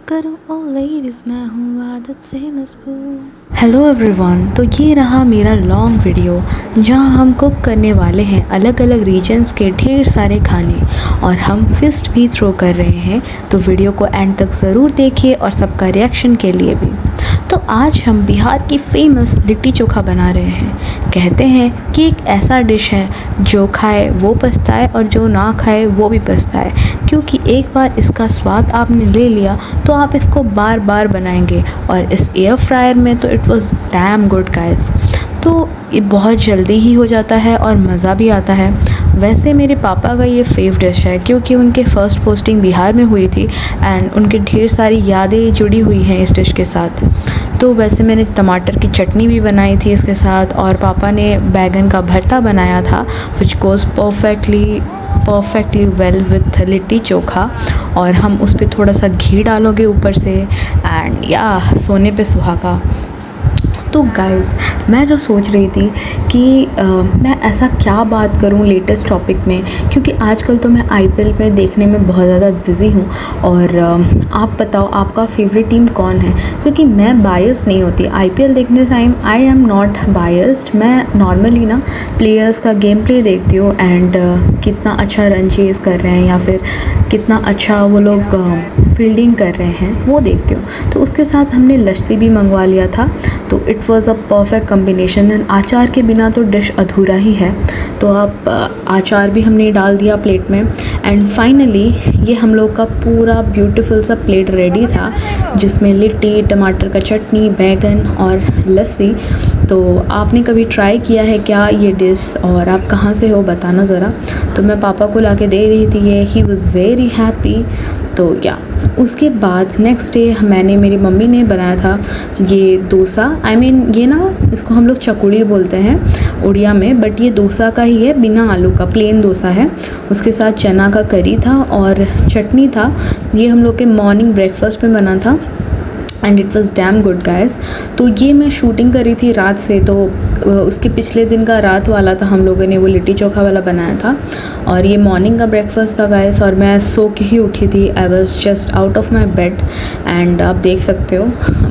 करूं ओ लेडीज मैं हूँ आदत से मजबूर। हेलो एवरीवन, तो ये रहा मेरा लॉन्ग वीडियो जहाँ हम कुक करने वाले हैं अलग अलग रीजन्स के ढेर सारे खाने और हम फिस्ट भी थ्रो कर रहे हैं। तो वीडियो को एंड तक ज़रूर देखिए और सबका रिएक्शन के लिए भी। तो आज हम बिहार की फेमस लिट्टी चोखा बना रहे हैं। कहते हैं कि एक ऐसा डिश है जो खाए वो पछताए और जो ना खाए वो भी पछताए, क्योंकि एक बार इसका स्वाद आपने ले लिया तो आप इसको बार बार बनाएंगे। और इस एयर फ्रायर में तो it was damn good guys. तो ये बहुत जल्दी ही हो जाता है और मज़ा भी आता है। वैसे मेरे पापा का ये फेव डिश है क्योंकि उनके फर्स्ट पोस्टिंग बिहार में हुई थी एंड उनकी ढेर सारी यादें जुड़ी हुई हैं इस डिश के साथ। तो वैसे मैंने टमाटर की चटनी भी बनाई थी इसके साथ, और पापा ने बैगन का भरता बनाया था which goes perfectly well with litti chokha. और हम उस पर थोड़ा सा घी डालोगे ऊपर से एंड या सोने पे सुहागा। तो गाइज़, मैं जो सोच रही थी कि मैं ऐसा क्या बात करूं लेटेस्ट टॉपिक में, क्योंकि आजकल तो मैं आईपीएल में देखने में बहुत ज़्यादा बिज़ी हूं। और आप बताओ आपका फेवरेट टीम कौन है, क्योंकि मैं बायस नहीं होती आईपीएल देखने time. I am not biased. मैं नॉर्मली ना प्लेयर्स का गेम प्ले देखती हूँ एंड कितना अच्छा रन चेज़ कर रहे हैं या फिर कितना अच्छा वो लोग फील्डिंग कर रहे हैं वो देखती हूँ। तो उसके साथ हमने लस्सी भी मंगवा लिया था। तो it was a perfect combination and अचार के बिना तो डिश अधूरा ही है। तो आप अचार भी हमने डाल दिया प्लेट में एंड फाइनली ये हम लोग का पूरा ब्यूटीफुल सा प्लेट रेडी था, जिसमें लिट्टी, टमाटर का चटनी, बैगन और लस्सी। तो आपने कभी ट्राई किया है क्या ये डिश, और आप कहाँ से हो बताना ज़रा। तो मैं पापा को ला के दे रही थी ये, ही वॉज़ वेरी हैप्पी। तो क्या उसके बाद नेक्स्ट डे मेरी मम्मी ने बनाया था ये डोसा। आई मीन ये ना इसको हम लोग चकुड़ी बोलते हैं उड़िया में, बट ये डोसा का ही है, बिना आलू का प्लेन डोसा है। उसके साथ चना का करी था और चटनी था। ये हम लोग के मॉर्निंग ब्रेकफास्ट में बना था and it was damn good guys. तो ये मैं शूटिंग करी थी रात से, तो उसके पिछले दिन का रात वाला था हम लोगों ने वो लिट्टी चोखा वाला बनाया था। और ये मॉर्निंग का ब्रेकफास्ट था गाइस, और मैं सो के ही उठी थी। I was just out of my bed and आप देख सकते हो,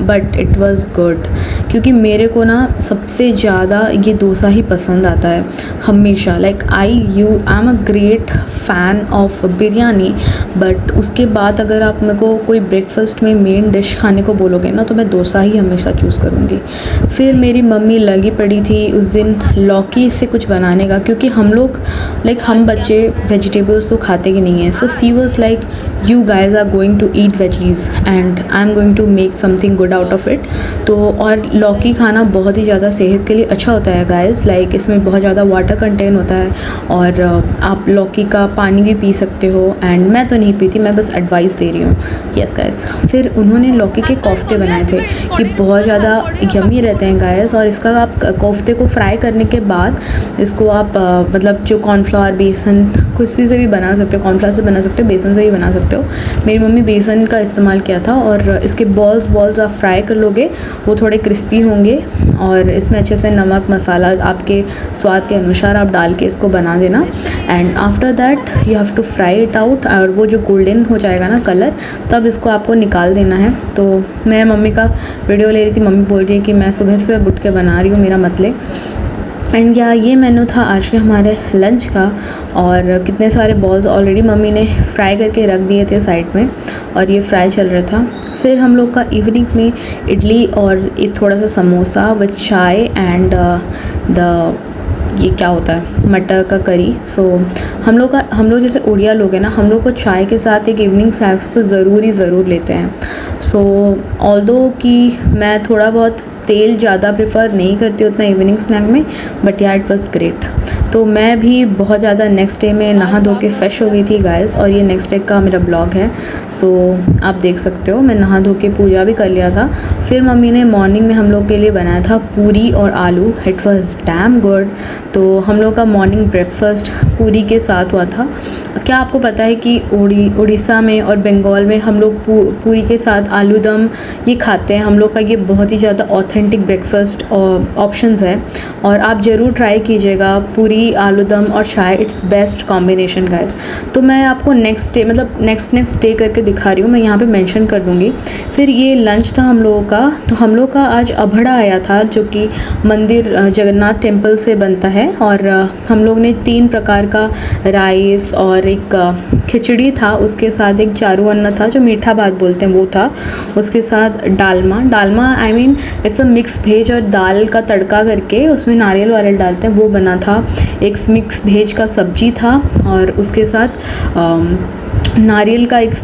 बट इट वॉज़ गुड। क्योंकि मेरे को ना सबसे ज़्यादा ये डोसा ही पसंद आता है हमेशा। Like I am a great fan of biryani, but उसके बाद अगर आप मेरे को कोई ब्रेकफास्ट में मेन डिश खाने को बोलोगे ना तो मैं डोसा ही हमेशा चूज़ करूँगी। फिर मेरी मम्मी लगी पड़ी थी उस दिन लौकी से कुछ बनाने का, क्योंकि हम लोग लाइक हम बच्चे वेजिटेबल्स तो खाते ही नहीं हैं। So she was like you guys are going to eat veggies and I am going to make something good out of it. तो और लौकी खाना बहुत ही ज़्यादा सेहत के लिए अच्छा होता है गाइज। लाइक इसमें बहुत ज़्यादा वाटर कंटेंट होता है और आप लौकी का पानी भी पी सकते हो। एंड मैं तो नहीं पीती, मैं बस एडवाइस दे रही हूँ। यस गाइज, फिर उन्होंने लौकी के कोफ्ते बनाए थे कि बहुत ज़्यादा यमी रहते हैं गाइस। और इसका आप कोफ्ते को फ्राई करने के बाद इसको आप मतलब जो कॉर्नफ्लावर, बेसन कुछ से भी बना सकते हो, कॉर्नफ्लावर से बना सकते हो, बेसन से भी बना सकते हो। मेरी मम्मी बेसन का इस्तेमाल किया था। और इसके बॉल्स आप फ्राई कर लोगे, वो थोड़े क्रिस्पी होंगे। और इसमें अच्छे से नमक मसाला आपके स्वाद के अनुसार आप डाल के इसको बना देना। And after that you have to fry it out, और वो जो गोल्डन हो जाएगा ना कलर, तब इसको आपको निकाल देना है। तो मैं मम्मी का वीडियो ले रही थी, मम्मी बोल रही है कि मैं सुबह सुबह उठ के बना रही हूँ, मेरा मतलब। एंड या ये मेन्यू था आज के हमारे लंच का। और कितने सारे बॉल्स ऑलरेडी मम्मी ने फ्राई करके रख दिए थे साइड में, और ये फ्राई चल रहा था। फिर हम लोग का इवनिंग में इडली और एक थोड़ा सा समोसा विद चाय एंड ये क्या होता है मटर का करी। सो हम लोग जैसे उड़िया लोग हैं ना, हम लोग को चाय के साथ एक इवनिंग स्नैक्स तो ज़रूर लेते हैं। सो ऑल्दो कि मैं थोड़ा बहुत तेल ज़्यादा प्रेफर नहीं करती उतना इवनिंग स्नैक में, बट या इट वॉज़ ग्रेट। तो मैं भी बहुत ज़्यादा नेक्स्ट डे में नहा धो के फ्रेश हो गई थी गाइस, और ये नेक्स्ट डे का मेरा ब्लॉग है। सो आप देख सकते हो मैं नहा धो के पूजा भी कर लिया था। फिर मम्मी ने मॉर्निंग में हम लोग के लिए बनाया था पूरी और आलू। It was damn good. तो हम लोग का मॉर्निंग ब्रेकफास्ट पूरी के साथ हुआ था। क्या आपको पता है कि उड़ीसा में और बंगाल में हम लोग पूरी के साथ आलू दम ये खाते हैं। हम लोग का ये बहुत ही ज़्यादा ऑथेंटिक ऑथेंटिक ब्रेकफास्ट ऑप्शंस है और आप ज़रूर ट्राई कीजिएगा। पूरी आलू दम और चाय, इट्स बेस्ट कॉम्बिनेशन गाइस। तो मैं आपको नेक्स्ट डे मतलब नेक्स्ट डे करके दिखा रही हूँ, मैं यहाँ पे मेंशन कर दूँगी। फिर ये लंच था हम लोगों का। तो हम लोग का आज अभड़ा आया था जो कि मंदिर जगन्नाथ टेम्पल से बनता है। और हम लोग ने 3 प्रकार का राइस और एक खिचड़ी था, उसके साथ एक चारू अन्न था जो मीठा भात बोलते हैं वो था, उसके साथ Dalma I mean it's a mix भेज और दाल का तड़का करके उसमें नारियल वारियल डालते हैं, वो बना था। एक मिक्स भेज का सब्जी था और उसके साथ नारियल का एक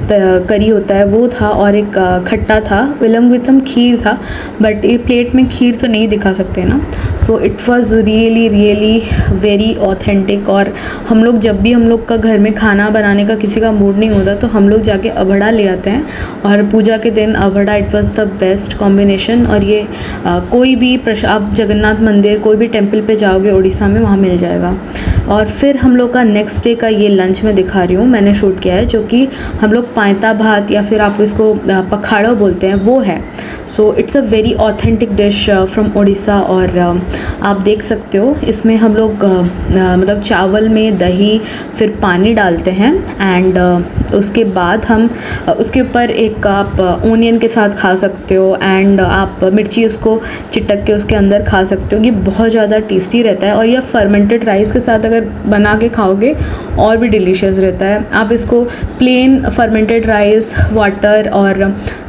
करी होता है वो था और एक खट्टा था, विलंग विथम खीर था। बट ये प्लेट में खीर तो नहीं दिखा सकते ना। सो it was really very authentic. और हम लोग जब भी हम लोग का घर में खाना बनाने का किसी का मूड नहीं होता तो हम लोग जाके अभड़ा ले आते हैं और पूजा के दिन अभड़ा, it was the best combination. और ये कोई भी आप जगन्नाथ मंदिर कोई भी टेम्पल पे जाओगे उड़ीसा में, वहाँ मिल जाएगा। और फिर हम लोग का नेक्स्ट डे का ये लंच मैं दिखा रही हूँ, मैंने शूट किया है, जो कि हम लोग पांता भात या फिर आप इसको पखाड़ा बोलते हैं वो है। So it's a very authentic dish from Orissa. और आप देख सकते हो इसमें हम लोग मतलब चावल में दही फिर पानी डालते हैं एंड उसके बाद हम उसके ऊपर एक आप ओनियन के साथ खा सकते हो एंड आप मिर्ची उसको चिटक के उसके अंदर खा सकते हो। ये बहुत ज़्यादा टेस्टी रहता है और यह फर्मेंटेड राइस के साथ अगर बना के खाओगे और भी डिलीशियस रहता है। आप इसको प्लेन फर्मेंटेड राइस वाटर और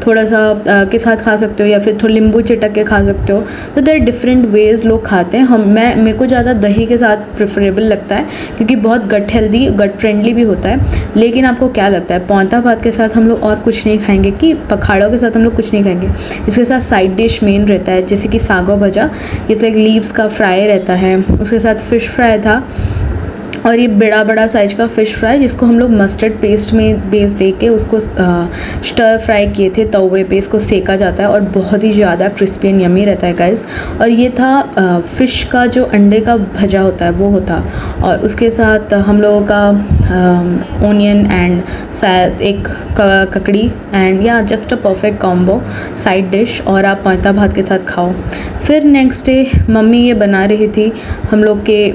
थोड़ा सा के साथ खा सकते हो या फिर थोड़ा नींबू चिटक के खा सकते हो। तो देयर डिफरेंट वेज़ लोग खाते हैं। मेरे को ज़्यादा दही के साथ प्रेफरेबल लगता है क्योंकि बहुत गट हेल्दी गट फ्रेंडली भी होता है। लेकिन आपको क्या लगता है पांता भात के साथ हम लोग और कुछ नहीं खाएंगे कि पखाड़ों के साथ हम लोग कुछ नहीं खाएंगे? इसके साथ साइड डिश मेन रहता है जैसे कि सागो भजा, ये लाइक लीव्स का फ्राई रहता है, उसके साथ फ़िश फ्राई था और ये बड़ा साइज का फ़िश फ्राई जिसको हम लोग मस्टर्ड पेस्ट में बेस दे के उसको स्टर फ्राई किए थे तवे पे, इसको सेका जाता है और बहुत ही ज़्यादा क्रिस्पी एंड यमी रहता है गाइस। और ये था फ़िश का जो अंडे का भजा होता है वो होता, और उसके साथ हम लोगों का ओनियन एंड शायद एक ककड़ी एंड या just a perfect combo side dish, और आप पांता भात के साथ खाओ। फिर नेक्स्ट डे मम्मी ये बना रही थी हम लोग के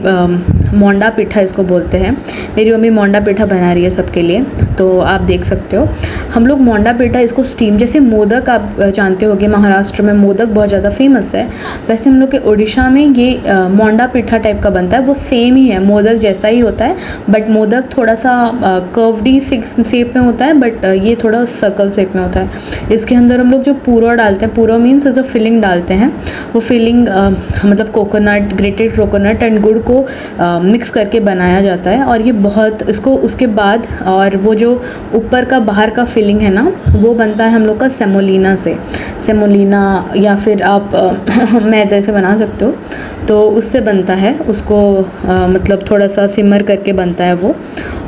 मोंडा पिठा इसको बोलते हैं। मेरी मम्मी मोंडा पिठा बना रही है सबके लिए, तो आप देख सकते हो। हम लोग मोंडा पिठा इसको स्टीम, जैसे मोदक आप जानते होंगे महाराष्ट्र में मोदक बहुत ज़्यादा फेमस है, वैसे हम लोग के उड़ीसा में ये मोंडा पिठा टाइप का बनता है। वो सेम ही है, मोदक जैसा ही होता है बट मोदक थोड़ा सा कर्वडी शेप में होता है बट ये थोड़ा सर्कल शेप में होता है। इसके अंदर हम लोग जो पूरा डालते हैं, पूरा मीन्स जो फिलिंग डालते हैं, वो फिलिंग मतलब कोकोनट, ग्रेटेड कोकोनट एंड गुड़ को मिक्स करके बनाया जाता है। और ये बहुत इसको उसके बाद और वो जो ऊपर का बाहर का फिलिंग है ना, वो बनता है हम लोग का सेमोलिना से, सेमोलिना या फिर आप मैदे से बना सकते हो, तो उससे बनता है। उसको मतलब थोड़ा सा सिमर करके बनता है वो।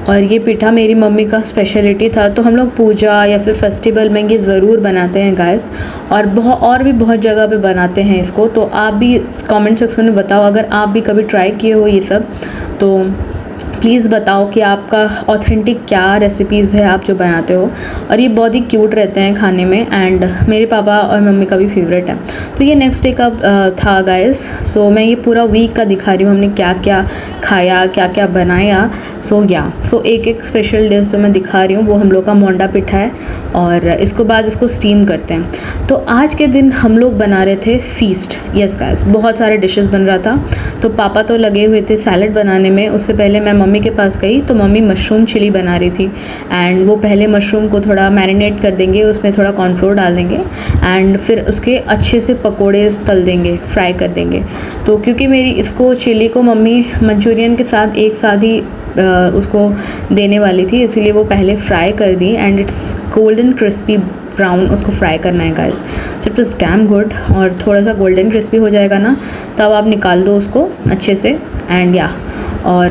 और ये पिठा मेरी मम्मी का स्पेशलिटी था, तो हम लोग पूजा या फिर फेस्टिवल में ये ज़रूर बनाते हैं गाइस। और भी बहुत जगह पे बनाते हैं इसको, तो आप भी कमेंट सेक्शन में बताओ अगर आप भी कभी ट्राई किए हो ये सब, तो प्लीज़ बताओ कि आपका ऑथेंटिक क्या रेसिपीज़ है आप जो बनाते हो। और ये बहुत ही क्यूट रहते हैं खाने में एंड मेरे पापा और मम्मी का भी फेवरेट है। तो ये नेक्स्ट डे का था गाइस। सो मैं ये पूरा वीक का दिखा रही हूँ हमने क्या क्या खाया, क्या क्या बनाया। सो एक स्पेशल डिश जो मैं दिखा रही हूँ वो हम लोग का मोंडा पिठा है और इसको बाद इसको स्टीम करते हैं। तो आज के दिन हम लोग बना रहे थे फीस्ट। यस गाइस, बहुत सारे डिशेस बन रहा था। तो पापा तो लगे हुए थे सैलड बनाने में, उससे पहले मैं मम्मी के पास गई तो मम्मी मशरूम चिली बना रही थी एंड वो पहले मशरूम को थोड़ा मैरिनेट कर देंगे, उसमें थोड़ा कॉर्नफ्लोर डाल देंगे एंड फिर उसके अच्छे से पकोड़े तल देंगे, फ्राई कर देंगे। तो क्योंकि मेरी इसको चिली को मम्मी मंचूरियन के साथ एक साथ ही उसको देने वाली थी, इसीलिए वो पहले फ्राई कर दी and it's golden crispy brown उसको फ्राई करना है guys. So it was damn good. और थोड़ा सा गोल्डन क्रिस्पी हो जाएगा ना तब आप निकाल दो उसको अच्छे से एंड या। और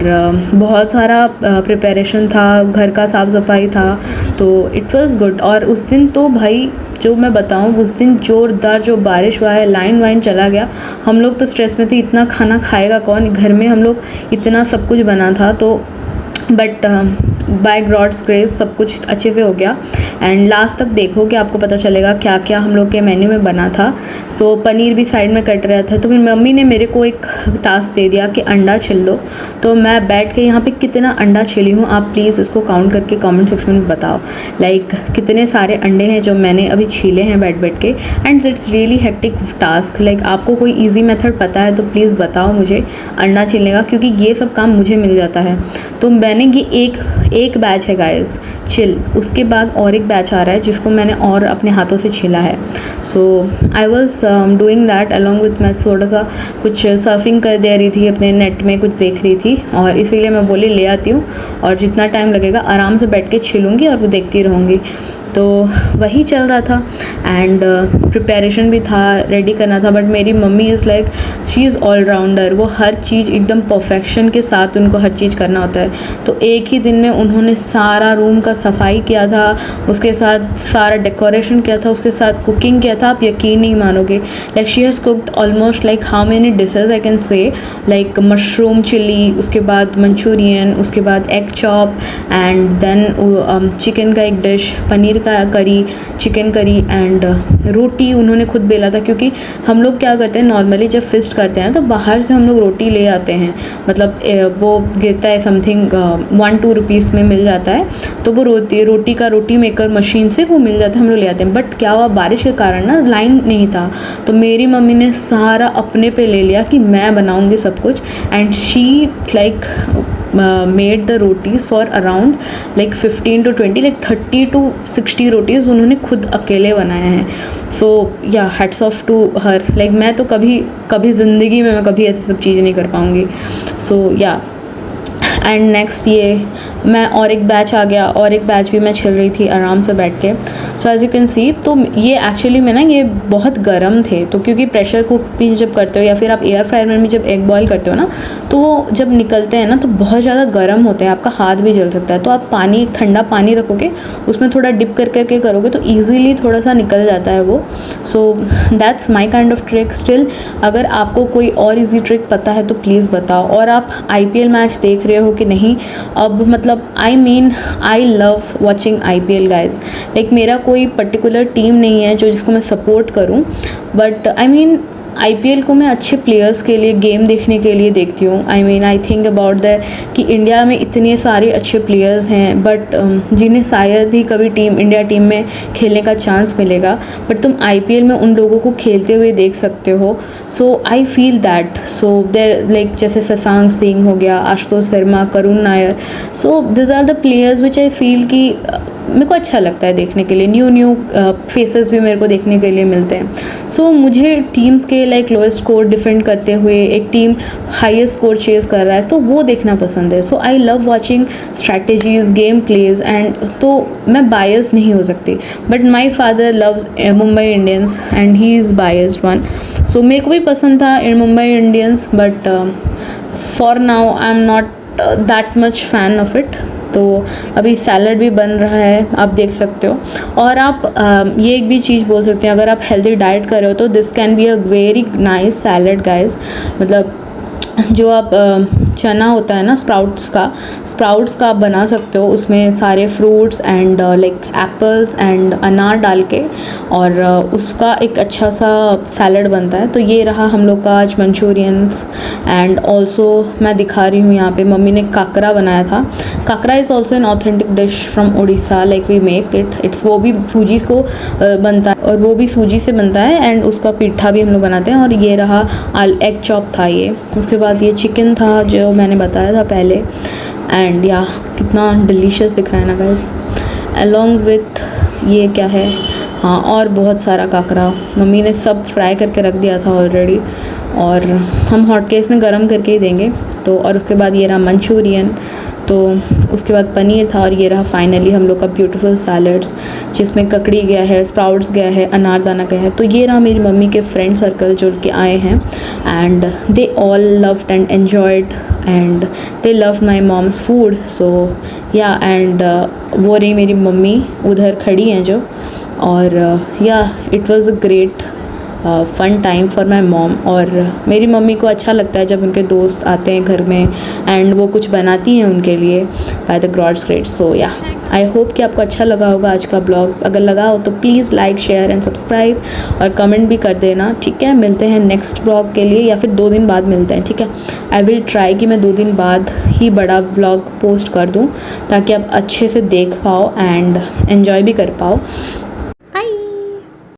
बहुत सारा प्रिपरेशन था, घर का साफ़ सफाई था, तो इट वाज गुड। और उस दिन तो भाई जो मैं बताऊं, उस दिन जोरदार जो बारिश हुआ है, लाइन वाइन चला गया। हम लोग तो स्ट्रेस में थे, इतना खाना खाएगा कौन, घर में हम लोग इतना सब कुछ बना था। तो बट बाय गॉड्स ग्रेस सब कुछ अच्छे से हो गया। एंड लास्ट तक देखोगे आपको पता चलेगा क्या क्या हम लोग के मेन्यू में बना था। सो पनीर भी साइड में कट रहा था, तो फिर मम्मी ने मेरे को एक टास्क दे दिया कि अंडा छिल दो। तो मैं बैठ के यहाँ पे कितना अंडा छिली हूँ आप प्लीज़ इसको काउंट करके कमेंट सेक्शन में बताओ, लाइक कितने सारे अंडे हैं जो मैंने अभी छीले हैं बैठ बैठ के। And it's really hectic task, like आपको कोई ईजी मेथड पता है तो प्लीज़ बताओ मुझे अंडा छीलने का, क्योंकि ये सब काम मुझे मिल जाता है। तो मैंने ये एक बैच है गाइस चिल, उसके बाद और एक बैच आ रहा है जिसको मैंने और अपने हाथों से छीला है। So I was doing that along with, मैं थोड़ा सा कुछ सर्फिंग कर दे रही थी, अपने नेट में कुछ देख रही थी, और इसीलिए मैं बोली ले आती हूँ और जितना टाइम लगेगा आराम से बैठ के छीलूँगी और वो देखती रहूँगी। तो वही चल रहा था। एंड प्रिपरेशन भी था, रेडी करना था, बट मेरी mummy is like she is all rounder, वो हर चीज़ एकदम परफेक्शन के साथ उनको हर चीज़ करना होता है। तो एक ही दिन में उन्होंने सारा रूम का सफाई किया था, उसके साथ सारा डेकोरेशन किया था, उसके साथ कुकिंग किया था। आप यकीन नहीं मानोगे, like she has cooked almost like how many dishes I can say, like mushroom chilli, उसके बाद मंचूरियन, उसके बाद egg chop, and then chicken का एक डिश, पनीर का करी, चिकन करी, एंड रोटी उन्होंने खुद बेला था। क्योंकि हम लोग क्या करते हैं नॉर्मली जब फिस्ट करते हैं तो बाहर से हम लोग रोटी ले आते हैं, मतलब वो गिरता है समथिंग 1-2 रुपीज़ में मिल जाता है, तो वो रोटी का रोटी मेकर मशीन से वो मिल जाता है, हम लोग ले आते हैं। बट क्या हुआ बारिश के कारण ना लाइन नहीं था, तो मेरी मम्मी ने सारा अपने पे ले लिया कि मैं बनाऊँगी सब कुछ। And she like made the rotis for around like 15 to 20 like 30 to 60 rotis उन्होंने खुद अकेले बनाए हैं। So yeah hats off to her, like मैं तो कभी ज़िंदगी में मैं कभी ऐसी सब चीज़ें नहीं कर पाऊँगी। सो या एंड नेक्स्ट ये मैं और एक बैच आ गया, और एक बैच भी मैं छिल रही थी आराम से बैठ के। So as you can see, तो ये एक्चुअली में ना ये बहुत गर्म थे, तो क्योंकि प्रेशर कुक भी जब करते हो या फिर आप एयर फ्रायर में भी जब एग बॉयल करते हो ना, तो वो जब निकलते हैं ना तो बहुत ज़्यादा गर्म होते हैं, आपका हाथ भी जल सकता है। तो आप पानी, ठंडा पानी रखोगे, उसमें थोड़ा डिप करके करोगे तो ईज़िली थोड़ा सा निकल जाता है वो। So that's my kind of trick. Still अगर आपको कोई और ईजी ट्रिक पता है तो प्लीज़ बताओ। और आप IPL मैच देख रहे हो कि नहीं? अब मतलब आई love watching IPL guys, like मेरा कोई पर्टिकुलर टीम नहीं है जो जिसको मैं सपोर्ट करूं, बट IPL को मैं अच्छे प्लेयर्स के लिए, गेम देखने के लिए देखती हूँ। आई थिंक अबाउट दैट कि इंडिया में इतने सारे अच्छे प्लेयर्स हैं, बट जिन्हें शायद ही कभी इंडिया टीम में खेलने का चांस मिलेगा, बट तुम IPL में उन लोगों को खेलते हुए देख सकते हो। So I feel that, so there like जैसे शशांक सिंह हो गया, Ashutosh Sharma, Karun Nair, so this are the players which I feel कि मेरे को अच्छा लगता है देखने के लिए। न्यू फेसेस भी मेरे को देखने के लिए मिलते हैं। सो मुझे टीम्स के लाइक लोएस्ट स्कोर डिफेंड करते हुए एक टीम हाईएस्ट स्कोर चेस कर रहा है तो वो देखना पसंद है। So I love watching strategies, game plays, and तो मैं बायस नहीं हो सकती। But my father loves Mumbai Indians and he is biased one. So मेरे को भी पसंद था Mumbai Indians, but for now I am not that much fan of it. तो अभी सैलड भी बन रहा है, आप देख सकते हो। और आप ये एक भी चीज़ बोल सकते हैं, अगर आप हेल्दी डाइट कर रहे हो तो this can be a very nice salad guys. मतलब जो आप चना होता है ना स्प्राउट्स का आप बना सकते हो, उसमें सारे fruits and like apples and अनार डाल के, और उसका एक अच्छा सा सैलड बनता है। तो ये रहा हम लोग का आज मंचूरियंस। एंड ऑल्सो मैं दिखा रही हूँ यहाँ पे मम्मी ने काकरा बनाया था। Kakara is also an authentic dish from Orissa, like we make it's वो भी सूजी को बनता है, और वो भी सूजी से बनता है, एंड उसका पिट्ठा भी हम लोग बनाते हैं। और ये रहा एग चॉप था ये, उसके बाद ये चिकन था जो मैंने बताया था पहले। एंड या कितना डिलीशियस दिख रहा है ना गाइस। अलॉन्ग विथ ये क्या है, हाँ, और बहुत सारा काकरा मम्मी ने सब फ्राई करके रख दिया था ऑलरेडी, और हम हॉट केस में गरम करके ही देंगे। तो और उसके बाद ये रहा मंचूरियन, तो उसके बाद पनीर था, और ये रहा फाइनली हम लोग का ब्यूटीफुल सैलड्स जिसमें ककड़ी गया है, स्प्राउट्स गया है, अनारदाना गया है। तो ये रहा मेरी मम्मी के फ्रेंड सर्कल जो के आए हैं, and they all loved and enjoyed and they love my mom's food. So yeah and वो रही मेरी मम्मी उधर खड़ी हैं जो, और या it was a great fun time for my mom. और मेरी मम्मी को अच्छा लगता है जब उनके दोस्त आते हैं घर में एंड वो कुछ बनाती हैं उनके लिए। By the God's grace. So yeah I hope कि आपको अच्छा लगा होगा आज का ब्लॉग। अगर लगा हो तो please like share and subscribe और कमेंट भी कर देना, ठीक है। मिलते हैं नेक्स्ट ब्लॉग के लिए, या फिर 2 दिन बाद मिलते हैं, ठीक है। आई विल ट्राई कि मैं 2 दिन बाद ही बड़ा ब्लॉग पोस्ट कर दूँ ताकि आप अच्छे से देख पाओ एंड एन्जॉय भी कर पाओ।